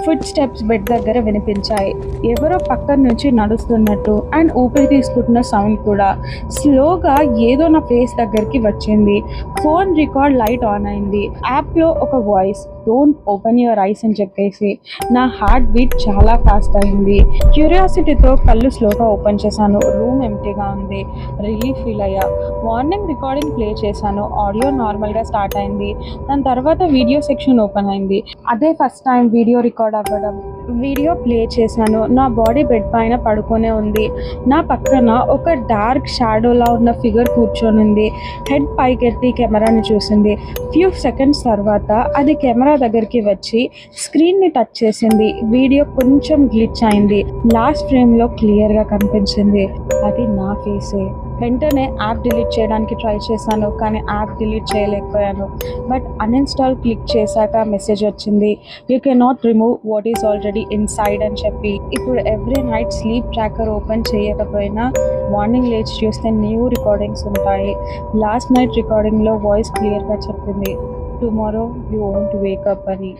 Foot steps bed దగ్గర వినిపించాయి. ఎవరో పక్కన నుంచి నడుస్తున్నట్టు అండ్ ఊపిరి తీసుకుంటున్న సౌండ్ కూడా. స్లోగా ఏదో నా ఫేస్ దగ్గరికి వచ్చింది. ఫోన్ రికార్డ్ లైట్ ఆన్ అయింది. యాప్లో ఒక voice, don't open your eyes అని చెప్పేసి. నా హార్ట్ బీట్ చాలా ఫాస్ట్ అయింది. క్యూరియాసిటీతో కళ్ళు స్లోగా ఓపెన్ చేశాను. రూమ్ ఎంటీగా ఉంది. రిలీఫ్ ఫీల్ అయ్యా. మార్నింగ్ రికార్డింగ్ ప్లే చేశాను. ఆడియో నార్మల్గా స్టార్ట్ అయింది. దాని తర్వాత వీడియో సెక్షన్ ఓపెన్ అయింది. అదే ఫస్ట్ టైం వీడియో రికార్డ్ అవ్వడం. వీడియో ప్లే చేశాను. నా బాడీ బెడ్ పైన పడుకొనే ఉంది. నా పక్కన ఒక డార్క్ షాడోలా ఉన్న ఫిగర్ కూర్చొని ఉంది. హెడ్ పైకెత్తి కెమెరాని చూసింది. ఫ్యూ సెకండ్స్ తర్వాత అది కెమెరా దగ్గరికి వచ్చి స్క్రీన్ని టచ్ చేసింది. వీడియో కొంచెం గ్లిచ్ అయింది. లాస్ట్ ఫ్రేమ్లో క్లియర్గా కనిపించింది. అది నా ఫేసే. వెంటనే యాప్ డిలీట్ చేయడానికి ట్రై చేశాను, కానీ యాప్ డిలీట్ చేయలేకపోయాను. బట్ అన్ఇన్స్టాల్ క్లిక్ చేశాక మెసేజ్ వచ్చింది, you can not remove what is already inside అని చెప్పి. ఇప్పుడు every night sleep tracker open చేయకపోయినా మార్నింగ్ లేచి చూస్తే న్యూ రికార్డింగ్స్ ఉంటాయి. లాస్ట్ నైట్ రికార్డింగ్లో వాయిస్ క్లియర్గా చెప్పింది, టుమారో యూ వోంట్ వేకప్ అని.